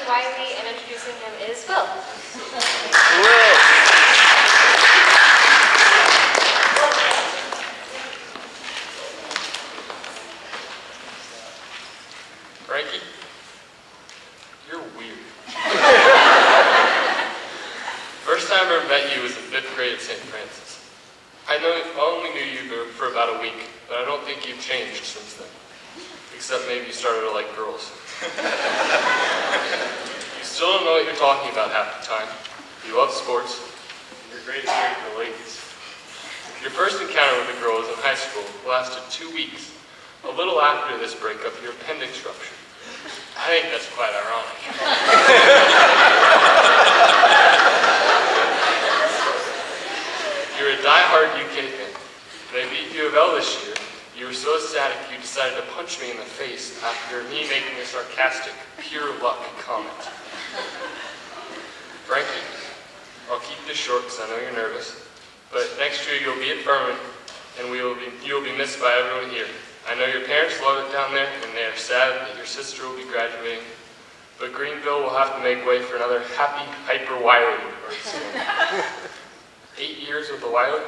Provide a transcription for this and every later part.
Wiley, and introducing him is Will. Frankie, you're weird. First time I ever met you was in 5th grade at St. Francis. I only knew you for about a week, but I don't think you've changed since then. Except maybe you started to like girls. You still don't know what you're talking about half the time. You love sports, and you're great at caring for ladies. Your first encounter with a girl was in high school, lasted 2 weeks. A little after this breakup, your appendix ruptured. I think that's quite ironic. You're a die-hard UK fan. They beat U of L this year. You were so ecstatic you decided to punch me in the face after me making a sarcastic, pure luck comment. Frankie, I'll keep this short because I know you're nervous, but next year you'll be at Furman, and you'll be missed by everyone here. I know your parents love it down there, and they are sad that your sister will be graduating, but Greenville will have to make way for another happy, hyper Wiley very soon. 8 years with the Wiley?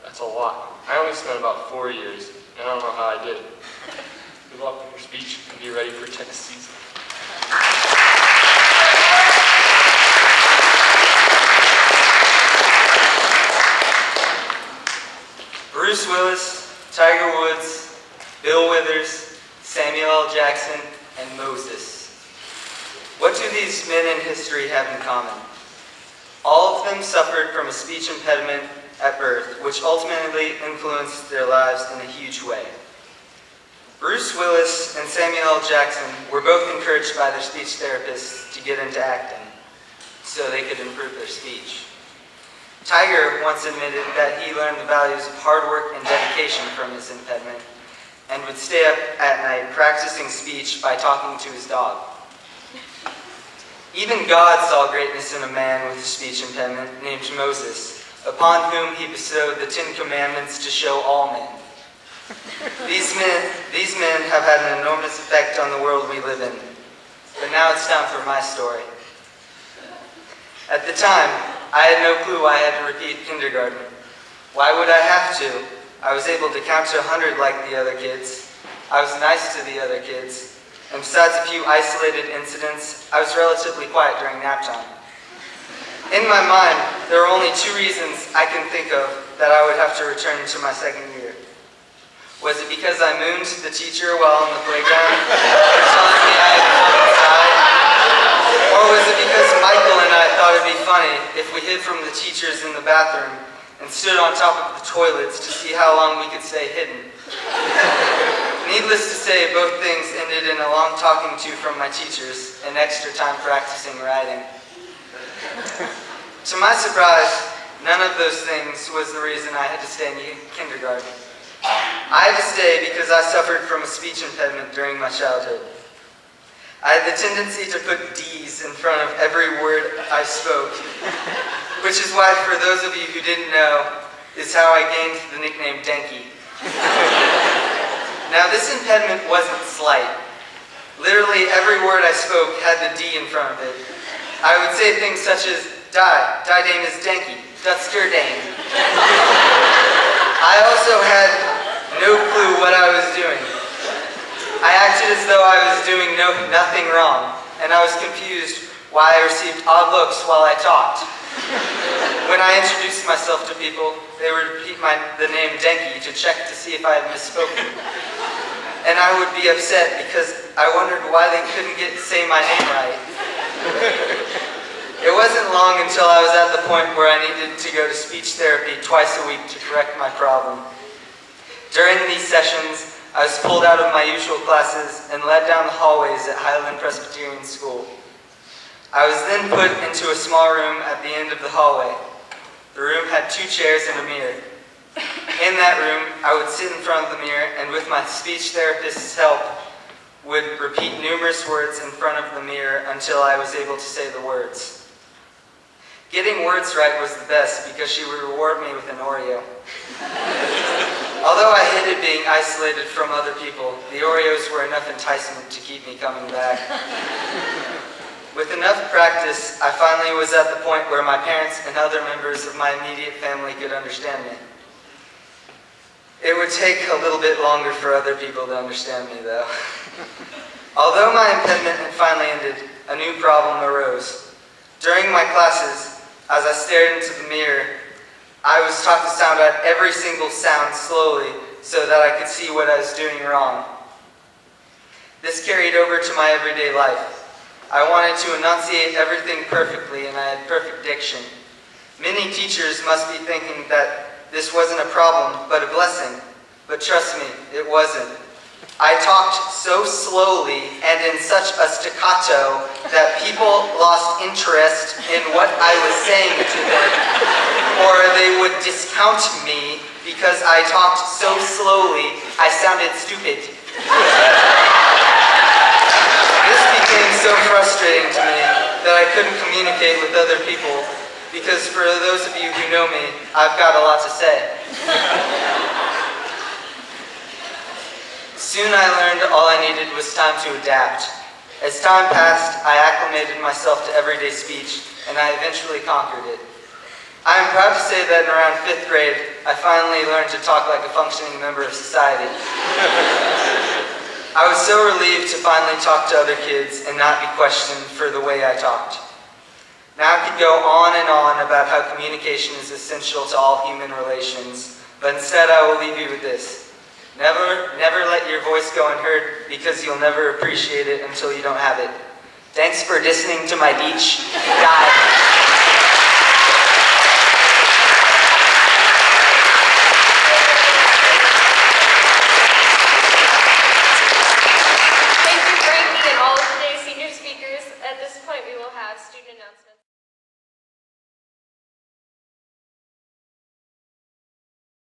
That's a lot. I only spent about 4 years, and I don't know how I did it. Good luck with your speech, and be ready for tennis season. Bruce Willis, Tiger Woods, Bill Withers, Samuel L. Jackson, and Moses. What do these men in history have in common? All of them suffered from a speech impediment at birth, which ultimately influenced their lives in a huge way. Bruce Willis and Samuel L. Jackson were both encouraged by their speech therapists to get into acting so they could improve their speech. Tiger once admitted that he learned the values of hard work and dedication from his impediment, and would stay up at night practicing speech by talking to his dog. Even God saw greatness in a man with a speech impediment named Moses, upon whom he bestowed the 10 Commandments to show all men. These men have had an enormous effect on the world we live in. But now it's time for my story. At the time, I had no clue I had to repeat kindergarten. Why would I have to? I was able to count to 100 like the other kids. I was nice to the other kids. And besides a few isolated incidents, I was relatively quiet during nap time. In my mind, there are only 2 reasons I can think of that I would have to return to my second year. Was it because I mooned the teacher while on the playground, telling me I had to come inside? Or was it because Michael and I thought it'd be funny if we hid from the teachers in the bathroom and stood on top of the toilets to see how long we could stay hidden? Needless to say, both things ended in a long talking to from my teachers and extra time practicing writing. To my surprise, none of those things was the reason I had to stay in kindergarten. I had to stay because I suffered from a speech impediment during my childhood. I had the tendency to put D's in front of every word I spoke, which is why, for those of you who didn't know, is how I gained the nickname Denki. Now, this impediment wasn't slight. Literally every word I spoke had the D in front of it. I would say things such as, die dame is Denki, that's your dame. I also had no clue what I was doing. I acted as though I was doing nothing wrong, and I was confused why I received odd looks while I talked. When I introduced myself to people, they would repeat the name Denki to check to see if I had misspoken. And I would be upset because I wondered why they couldn't say my name right. It wasn't long until I was at the point where I needed to go to speech therapy twice a week to correct my problem. During these sessions, I was pulled out of my usual classes and led down the hallways at Highland Presbyterian School. I was then put into a small room at the end of the hallway. The room had 2 chairs and a mirror. In that room, I would sit in front of the mirror and with my speech therapist's help, would repeat numerous words in front of the mirror until I was able to say the words. Getting words right was the best because she would reward me with an Oreo. Although I hated being isolated from other people, the Oreos were enough enticement to keep me coming back. With enough practice, I finally was at the point where my parents and other members of my immediate family could understand me. It would take a little bit longer for other people to understand me, though. Although my impediment had finally ended, a new problem arose. During my classes, as I stared into the mirror, I was taught to sound out every single sound slowly so that I could see what I was doing wrong. This carried over to my everyday life. I wanted to enunciate everything perfectly, and I had perfect diction. Many teachers must be thinking that this wasn't a problem, but a blessing. But trust me, it wasn't. I talked so slowly and in such a staccato that people lost interest in what I was saying to them, or they would discount me because I talked so slowly I sounded stupid. This became so frustrating to me that I couldn't communicate with other people, because for those of you who know me, I've got a lot to say. Soon I learned all I needed was time to adapt. As time passed, I acclimated myself to everyday speech, and I eventually conquered it. I am proud to say that in around 5th grade, I finally learned to talk like a functioning member of society. I was so relieved to finally talk to other kids and not be questioned for the way I talked. Now I could go on and on about how communication is essential to all human relations, but instead I will leave you with this. Never let your voice go unheard, because you'll never appreciate it until you don't have it. Thanks for listening to my speech. Bye.